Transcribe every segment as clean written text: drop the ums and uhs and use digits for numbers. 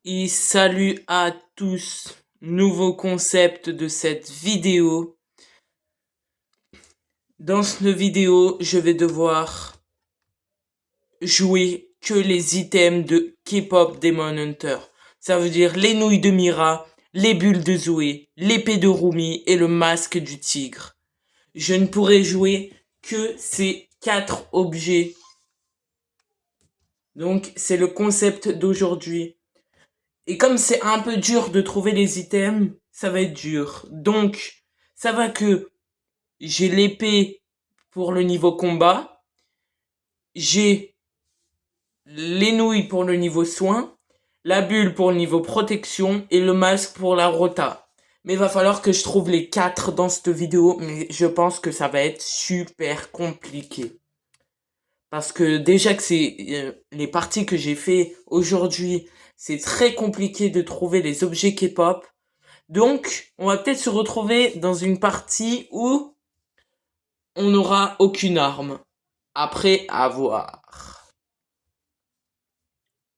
Et salut à tous, nouveau concept de cette vidéo. Dans cette vidéo, je vais devoir jouer que les items de K-pop Demon Hunter. Ça veut dire les nouilles de Mira, les bulles de Zoé, l'épée de Rumi et le masque du tigre. Je ne pourrai jouer que ces 4 objets. Donc c'est le concept d'aujourd'hui. Et comme c'est un peu dur de trouver les items, ça va être dur. Donc, ça va que j'ai l'épée pour le niveau combat, j'ai les nouilles pour le niveau soin, la bulle pour le niveau protection et le masque pour la rota. Mais il va falloir que je trouve les 4 dans cette vidéo, mais je pense que ça va être super compliqué. Parce que déjà que c'est les parties que j'ai fait aujourd'hui, c'est très compliqué de trouver les objets K-pop. Donc, on va peut-être se retrouver dans une partie où on n'aura aucune arme. Après, à voir.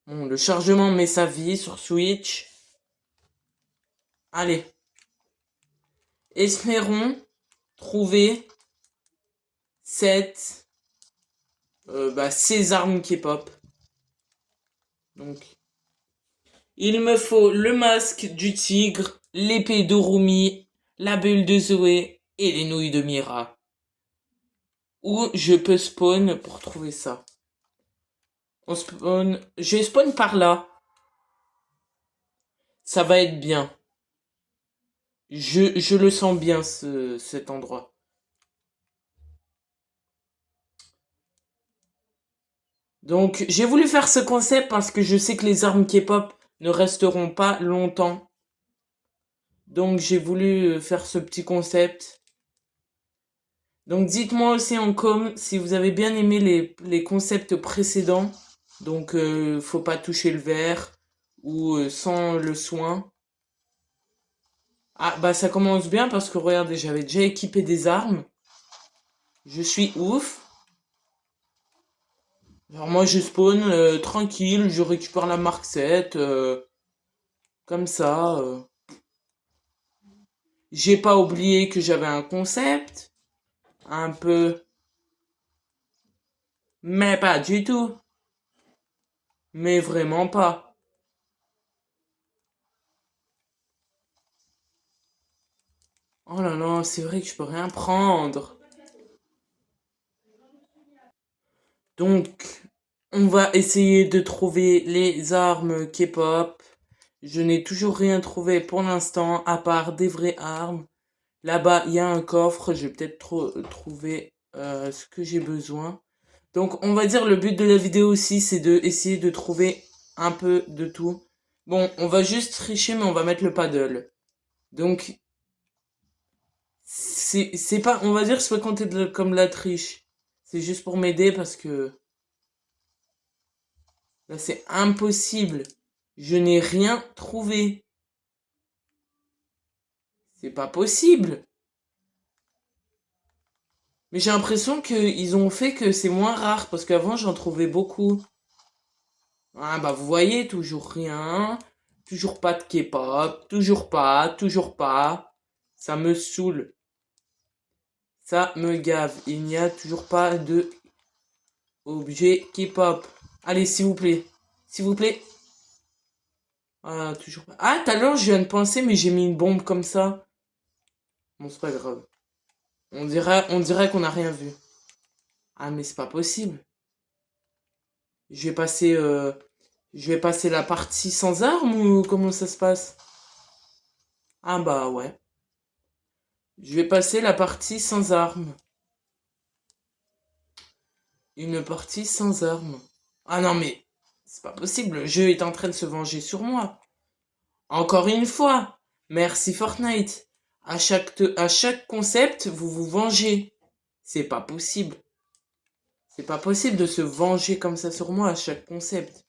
Bon, le chargement met sa vie sur Switch. Allez. Espérons trouver ces armes K-pop. Donc, il me faut le masque du tigre, l'épée de Rumi, la bulle de Zoé et les nouilles de Mira. Où je peux spawn pour trouver ça. On spawn. Je spawn par là. Ça va être bien. Je le sens bien, cet endroit. Donc, j'ai voulu faire ce concept parce que je sais que les armes K-pop ne resteront pas longtemps. Donc, j'ai voulu faire ce petit concept. Donc, dites-moi aussi en com si vous avez bien aimé les concepts précédents. Donc, faut pas toucher le verre ou sans le soin. Ah, bah ça commence bien parce que regardez, j'avais déjà équipé des armes. Je suis ouf. Alors moi je spawn tranquille, je récupère la marque 7, comme ça. J'ai pas oublié que j'avais un concept, un peu, mais pas du tout, mais vraiment pas. Oh là là, c'est vrai que je peux rien prendre. Donc, on va essayer de trouver les armes K-pop. Je n'ai toujours rien trouvé pour l'instant, à part des vraies armes. Là-bas, il y a un coffre, je vais peut-être trouver ce que j'ai besoin. Donc, on va dire le but de la vidéo aussi, c'est de essayer de trouver un peu de tout. Bon, on va juste tricher, mais on va mettre le paddle. Donc, c'est pas, on va dire, c'est pas compter comme la triche. C'est juste pour m'aider parce que là, c'est impossible. Je n'ai rien trouvé. C'est pas possible. Mais j'ai l'impression qu'ils ont fait que c'est moins rare parce qu'avant, j'en trouvais beaucoup. Ah bah vous voyez, toujours rien, toujours pas de K-pop, toujours pas. Ça me saoule, ça me gave. Il n'y a toujours pas de objet K-pop. Allez, s'il vous plaît, s'il vous plaît. Ah, toujours pas. Ah, tout à l'heure, je viens de penser, mais j'ai mis une bombe comme ça. Bon, c'est pas grave. On dirait qu'on n'a rien vu. Ah, mais c'est pas possible. Je vais passer, euh, je vais passer la partie sans armes ou comment ça se passe? Ah bah ouais. Je vais passer la partie sans armes. Une partie sans armes. Ah non mais c'est pas possible, le jeu est en train de se venger sur moi. Encore une fois, merci Fortnite. À chaque concept, vous vous vengez. C'est pas possible. C'est pas possible de se venger comme ça sur moi à chaque concept.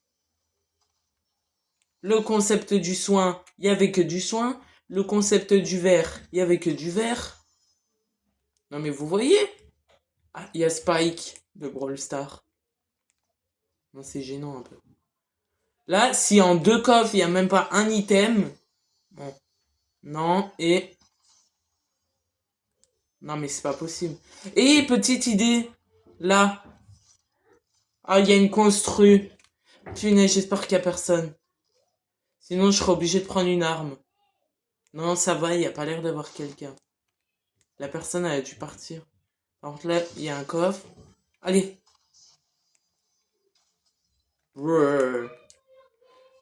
Le concept du soin, il y avait que du soin. Le concept du verre, il y avait que du verre. Non mais vous voyez? Ah, il y a Spike de Brawl Stars. Non, c'est gênant un peu. Là, si en 2 coffres, il n'y a même pas un item. Bon. Non, et... Non, mais c'est pas possible. Et petite idée. Là. Ah, il y a une constru. Punaise, j'espère qu'il y a personne. Sinon, je serai obligé de prendre une arme. Non, ça va, il n'y a pas l'air d'avoir quelqu'un. La personne, elle a dû partir. Par contre, là, il y a un coffre. Allez. Brrr.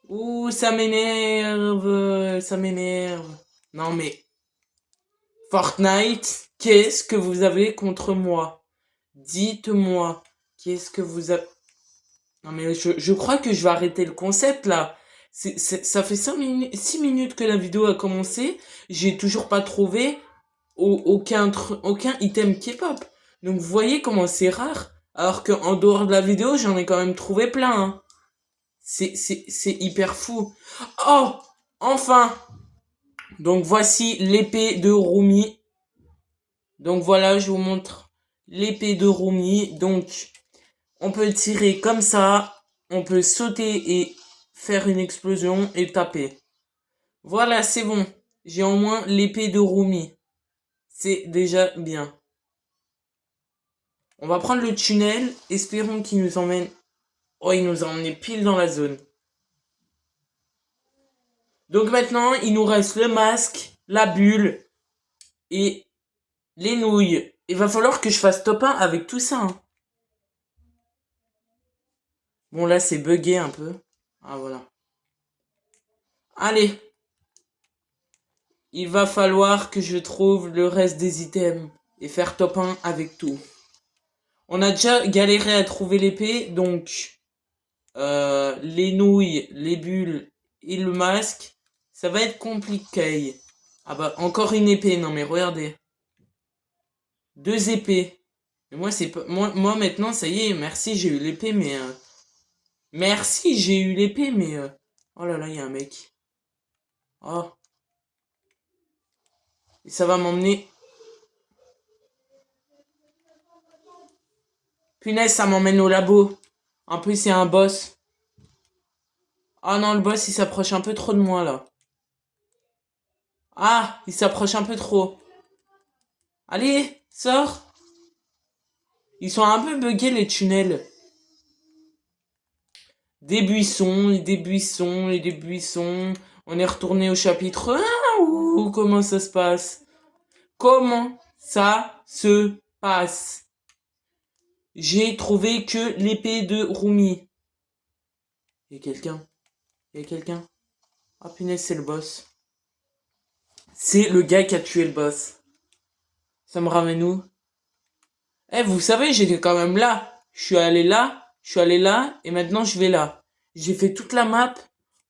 Ouh, ça m'énerve. Ça m'énerve. Non, mais... Fortnite, qu'est-ce que vous avez contre moi? Dites-moi. Qu'est-ce que vous avez... Non, mais je crois que je vais arrêter le concept, là. Ça fait 6 minutes que la vidéo a commencé. J'ai toujours pas trouvé aucun item K-pop. Donc vous voyez comment c'est rare. Alors qu'en dehors de la vidéo, j'en ai quand même trouvé plein. Hein. C'est hyper fou. Oh! Enfin! Donc voici l'épée de Rumi. Donc voilà, je vous montre l'épée de Rumi. Donc on peut tirer comme ça. On peut sauter et faire une explosion et taper. Voilà, c'est bon. J'ai au moins l'épée de Rumi. C'est déjà bien. On va prendre le tunnel. Espérons qu'il nous emmène... Oh, il nous a emmené pile dans la zone. Donc maintenant, il nous reste le masque, la bulle et les nouilles. Il va falloir que je fasse top 1 avec tout ça. Hein. Bon, là, c'est bugué un peu. Ah, voilà. Allez. Il va falloir que je trouve le reste des items et faire top 1 avec tout. On a déjà galéré à trouver l'épée, donc les nouilles, les bulles et le masque, ça va être compliqué. Ah bah, encore une épée, non mais regardez. 2 épées. Et moi, c'est pas... Moi, maintenant, ça y est, merci, j'ai eu l'épée, mais... Merci, j'ai eu l'épée, mais... Oh là là, il y a un mec. Oh. Et ça va m'emmener... Punaise, ça m'emmène au labo. En plus, c'est un boss. Ah non, le boss, il s'approche un peu trop de moi, là. Ah, il s'approche un peu trop. Allez, sors. Ils sont un peu buggés, les tunnels. Des buissons, et des buissons, et des buissons. On est retourné au chapitre 1 ou comment ça se passe? Comment ça se passe? J'ai trouvé que l'épée de Rumi. Il y a quelqu'un. Il y a quelqu'un. Ah punaise, c'est le boss. C'est le gars qui a tué le boss. Ça me ramène où? Eh, vous savez, j'étais quand même là. Je suis allé là, je suis allé là, et maintenant je vais là. J'ai fait toute la map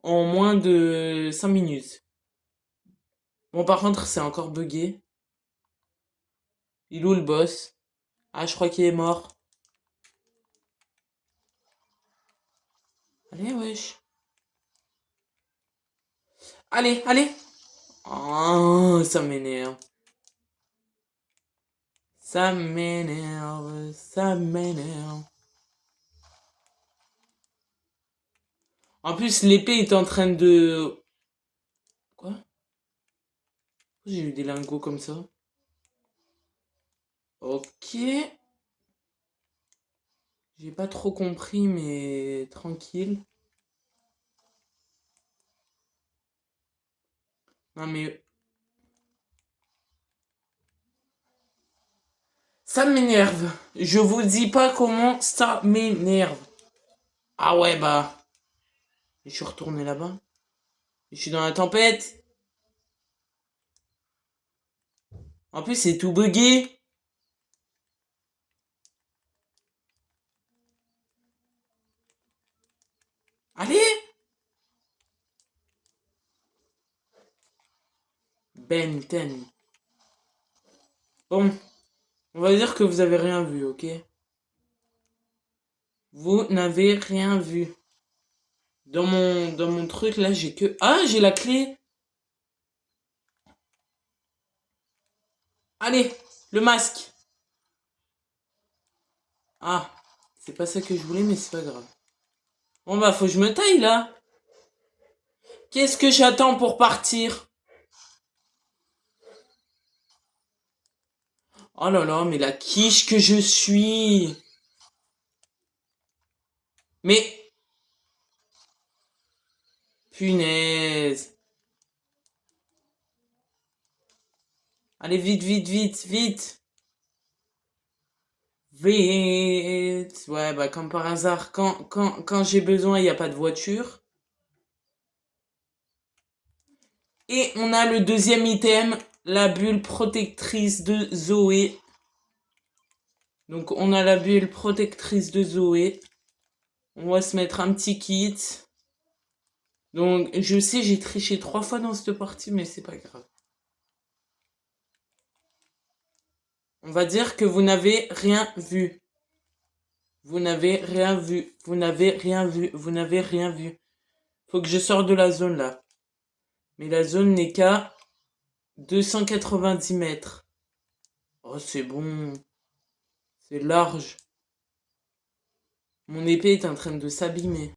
en moins de 5 minutes. Bon, par contre, c'est encore buggé. Il est où le boss? Ah, je crois qu'il est mort. Allez, wesh. Allez, allez. Oh, ça m'énerve. Ça m'énerve, ça m'énerve. En plus, l'épée est en train de... Quoi? Pourquoi j'ai eu des lingots comme ça? Ok. J'ai pas trop compris, mais tranquille. Non, mais... Ça m'énerve. Je vous dis pas comment ça m'énerve. Ah ouais, bah... Je suis retourné là-bas. Je suis dans la tempête. En plus, c'est tout buggé. Allez! Ben 10. Bon, on va dire que vous avez rien vu, ok? Vous n'avez rien vu. Dans mon truc, là, j'ai que... Ah, j'ai la clé! Allez, le masque! Ah, c'est pas ça que je voulais, mais c'est pas grave. Bon, bah, faut que je me taille, là. Qu'est-ce que j'attends pour partir? Oh là là, mais la quiche que je suis. Mais, punaise. Allez, vite, vite, vite, vite. Vite. Ouais, bah comme par hasard, quand j'ai besoin, il n'y a pas de voiture. Et on a le deuxième item, la bulle protectrice de Zoé. Donc on a la bulle protectrice de Zoé. On va se mettre un petit kit. Donc je sais, j'ai triché 3 fois dans cette partie, mais c'est pas grave. On va dire que vous n'avez rien vu. Vous n'avez rien vu. Vous n'avez rien vu. Vous n'avez rien vu. Faut que je sorte de la zone là. Mais la zone n'est qu'à 290 mètres. Oh, c'est bon. C'est large. Mon épée est en train de s'abîmer.